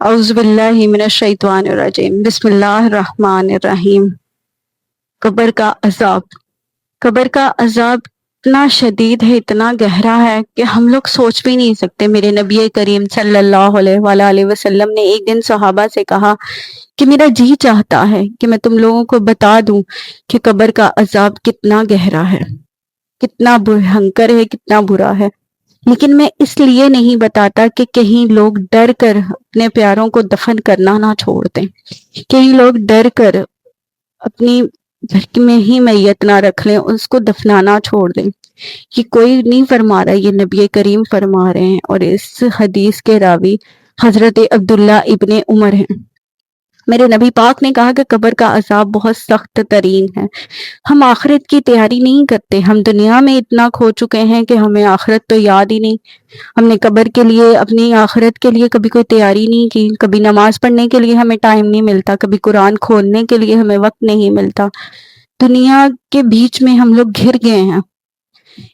اعوذ باللہ من الشیطان الرجیم، بسم اللہ الرحمن الرحیم۔ قبر کا عذاب۔ قبر کا عذاب اتنا شدید ہے، اتنا گہرا ہے کہ ہم لوگ سوچ بھی نہیں سکتے۔ میرے نبی کریم صلی اللہ علیہ وآلہ وسلم نے ایک دن صحابہ سے کہا کہ میرا جی چاہتا ہے کہ میں تم لوگوں کو بتا دوں کہ قبر کا عذاب کتنا گہرا ہے، کتنا بھینکر ہے، کتنا برا ہے، لیکن میں اس لیے نہیں بتاتا کہ کہیں لوگ ڈر کر اپنے پیاروں کو دفن کرنا نہ چھوڑ دیں، کئی لوگ ڈر کر اپنی گھر میں ہی میت نہ رکھ لیں، اس کو دفنانا چھوڑ دیں۔ یہ کوئی نہیں فرما رہا، یہ نبی کریم فرما رہے ہیں، اور اس حدیث کے راوی حضرت عبداللہ ابن عمر ہیں۔ میرے نبی پاک نے کہا کہ قبر کا عذاب بہت سخت ترین ہے۔ ہم آخرت کی تیاری نہیں کرتے، ہم دنیا میں اتنا کھو چکے ہیں کہ ہمیں آخرت تو یاد ہی نہیں۔ ہم نے قبر کے لیے، اپنی آخرت کے لیے کبھی کوئی تیاری نہیں کی، کبھی نماز پڑھنے کے لیے ہمیں ٹائم نہیں ملتا، کبھی قرآن کھولنے کے لیے ہمیں وقت نہیں ملتا۔ دنیا کے بیچ میں ہم لوگ گھر گئے ہیں۔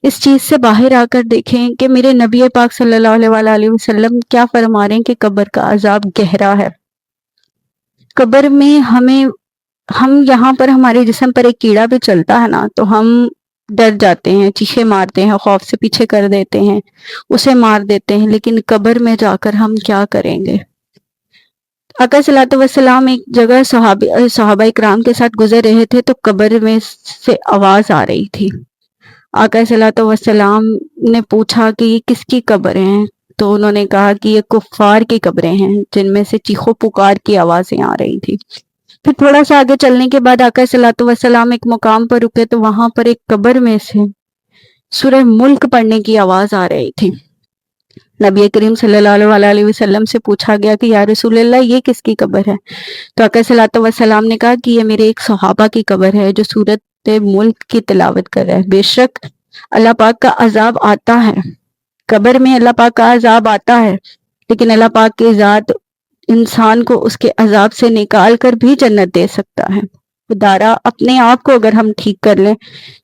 اس چیز سے باہر آ کر دیکھیں کہ میرے نبی پاک صلی اللہ علیہ وآلہ وسلم کیا فرما رہے ہیں کہ قبر کا عذاب گہرا ہے۔ قبر میں ہم یہاں پر ہمارے جسم پر ایک کیڑا بھی چلتا ہے نا تو ہم ڈر جاتے ہیں، چیخے مارتے ہیں، خوف سے پیچھے کر دیتے ہیں، اسے مار دیتے ہیں، لیکن قبر میں جا کر ہم کیا کریں گے؟ آقا صلی اللہ علیہ وسلم ایک جگہ صحابہ اکرام کے ساتھ گزر رہے تھے تو قبر میں سے آواز آ رہی تھی۔ آقا صلی اللہ علیہ وسلم نے پوچھا کہ یہ کس کی قبر ہیں؟ تو انہوں نے کہا کہ یہ کفار کی قبریں ہیں جن میں سے چیخو پکار کی آوازیں آ رہی تھی۔ پھر تھوڑا سا آگے چلنے کے بعد آقا صلی اللہ علیہ وسلم ایک مقام پر رکے تو وہاں پر ایک قبر میں سے سورہ ملک پڑھنے کی آواز آ رہی تھی۔ نبی کریم صلی اللہ علیہ وسلم سے پوچھا گیا کہ یا رسول اللہ یہ کس کی قبر ہے؟ تو آقا صلی اللہ علیہ وسلم نے کہا کہ یہ میرے ایک صحابہ کی قبر ہے جو سورۃ ملک کی تلاوت کر رہا ہے۔ بے شک اللہ پاک کا عذاب آتا ہے، قبر میں اللہ پاک کا عذاب آتا ہے، لیکن اللہ پاک کی ذات انسان کو اس کے عذاب سے نکال کر بھی جنت دے سکتا ہے۔ خدارا اپنے آپ کو اگر ہم ٹھیک کر لیں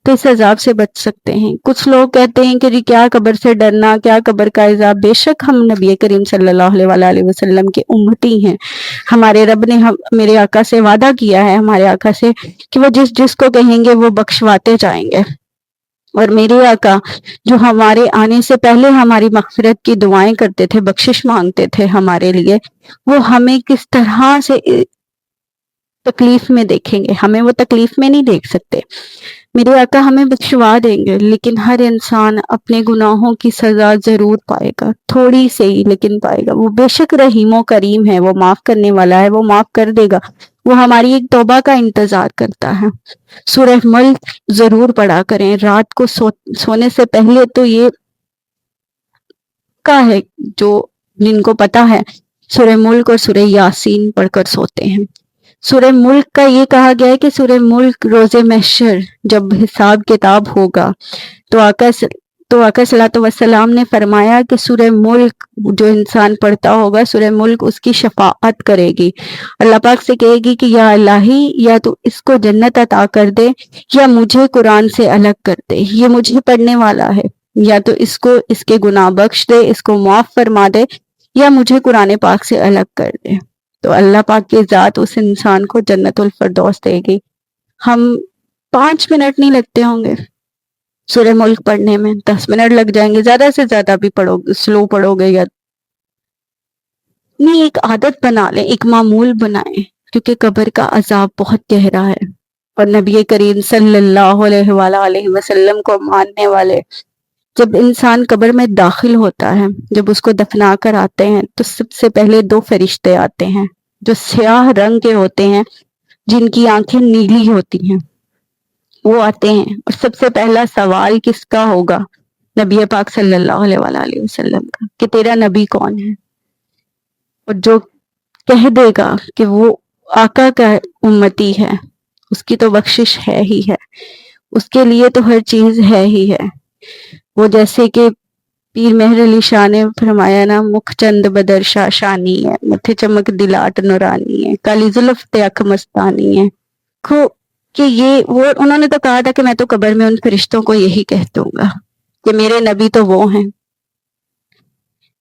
تو اس عذاب سے بچ سکتے ہیں۔ کچھ لوگ کہتے ہیں کہ جی کیا قبر سے ڈرنا، کیا قبر کا عذاب؟ بے شک ہم نبی کریم صلی اللہ علیہ وآلہ وسلم کے امتی ہیں، ہمارے رب نے میرے آقا سے وعدہ کیا ہے، ہمارے آقا سے، کہ وہ جس کو کہیں گے وہ بخشواتے جائیں گے۔ اور میرے آقا جو ہمارے آنے سے پہلے ہماری مغفرت کی دعائیں کرتے تھے، بخشش مانگتے تھے ہمارے لیے، وہ ہمیں کس طرح سے تکلیف میں دیکھیں گے، ہمیں وہ تکلیف میں نہیں دیکھ سکتے۔ میرے آقا ہمیں بخشوا دیں گے، لیکن ہر انسان اپنے گناہوں کی سزا ضرور پائے گا، تھوڑی سے ہی لیکن پائے گا۔ وہ بے شک رحیم و کریم ہے، وہ معاف کرنے والا ہے، وہ معاف کر دے گا، وہ ہماری ایک توبہ کا انتظار کرتا ہے۔ سورہ ملک ضرور پڑھا کریں، رات کو سونے سے پہلے تو یہ کا ہے جو جن کو پتا ہے سورہ ملک اور سورہ یاسین پڑھ کر سوتے ہیں۔ سورہ ملک کا یہ کہا گیا ہے کہ سورہ ملک روز محشر جب حساب کتاب ہوگا تو آقا صلی اللہ علیہ وسلم نے فرمایا کہ سورہ ملک جو انسان پڑھتا ہوگا، سورہ ملک اس کی شفاعت کرے گی، اللہ پاک سے کہے گی کہ یا الہی، یا تو اس کو جنت عطا کر دے یا مجھے قرآن سے الگ کر دے، یہ مجھے پڑھنے والا ہے، یا تو اس کو اس کے گناہ بخش دے، اس کو معاف فرما دے، یا مجھے قرآن پاک سے الگ کر دے۔ تو اللہ پاک کی ذات اس انسان کو جنت الفردوس دے گی۔ ہم 5 منٹ نہیں لگتے ہوں گے سورہ ملک پڑھنے میں، 10 منٹ لگ جائیں گے، زیادہ سے زیادہ بھی پڑھو گے، سلو پڑھو گے، یا نہیں ایک عادت بنا لیں، ایک معمول بنائیں، کیونکہ قبر کا عذاب بہت گہرا ہے، اور نبی کریم صلی اللہ علیہ وآلہ وسلم کو ماننے والے جب انسان قبر میں داخل ہوتا ہے، جب اس کو دفنا کر آتے ہیں تو سب سے پہلے 2 فرشتے آتے ہیں جو سیاہ رنگ کے ہوتے ہیں، جن کی آنکھیں نیلی ہوتی ہیں، وہ آتے ہیں، اور سب سے پہلا سوال کس کا ہوگا؟ نبی پاک صلی اللہ علیہ وآلہ وسلم کا، کہ تیرا نبی کون ہے؟ اور جو کہہ دے گا کہ وہ آقا کا امتی ہے، اس کی تو بخشش ہے ہی ہے، اس کے لیے تو ہر چیز ہے ہی ہے۔ وہ جیسے کہ پیر مہر علی شاہ نے فرمایا نا، مکھ چند بدر شاہ شانی ہے، متھے چمک دلاٹ نورانی ہے، کالی زلف تے اکھ مستانی ہے۔ کہ وہ انہوں نے تو کہا تھا کہ میں تو قبر میں ان فرشتوں کو یہی کہہ دوں گا کہ میرے نبی تو وہ ہیں۔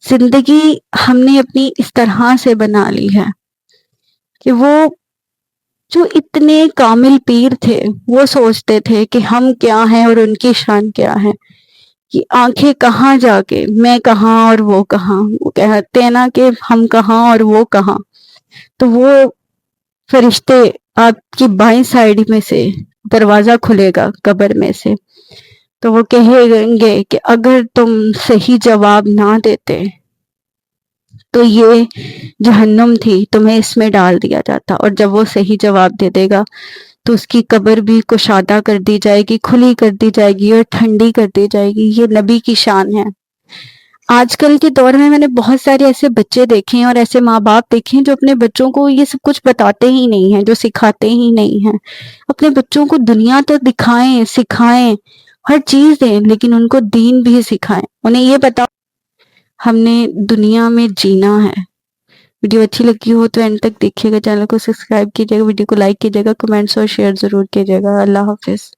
زندگی ہم نے اپنی اس طرح سے بنا لی ہے کہ وہ جو اتنے کامل پیر تھے وہ سوچتے تھے کہ ہم کیا ہیں اور ان کی شان کیا ہے، کہ آنکھیں کہاں جا کے، میں کہاں اور وہ کہاں، وہ کہتے ہیں نا کہ ہم کہاں اور وہ کہاں. تو وہ فرشتے آپ کی بائیں سائڈ میں سے دروازہ کھلے گا قبر میں سے، تو وہ کہیں گے کہ اگر تم صحیح جواب نہ دیتے تو یہ جہنم تھی، تمہیں اس میں ڈال دیا جاتا. اور جب وہ صحیح جواب دے دے گا تو اس کی قبر بھی کشادہ کر دی جائے گی، کھلی کر دی جائے گی اور ٹھنڈی کر دی جائے گی. یہ نبی کی شان ہے. آج کل کے دور میں نے بہت سارے ایسے بچے دیکھے ہیں اور ایسے ماں باپ دیکھے ہیں جو اپنے بچوں کو یہ سب کچھ بتاتے ہی نہیں ہیں، جو سکھاتے ہی نہیں ہیں. اپنے بچوں کو دنیا تو دکھائیں، سکھائیں، ہر چیز دیں، لیکن ان کو دین بھی سکھائیں. انہیں یہ بتا ہم نے دنیا میں جینا ہے. ویڈیو اچھی لگی ہو تو اینڈ تک دیکھیے گا، چینل کو سبسکرائب کیجیے گا، ویڈیو کو لائک کیجیے گا، کمنٹس اور شیئر ضرور کیجیے گا. اللہ حافظ.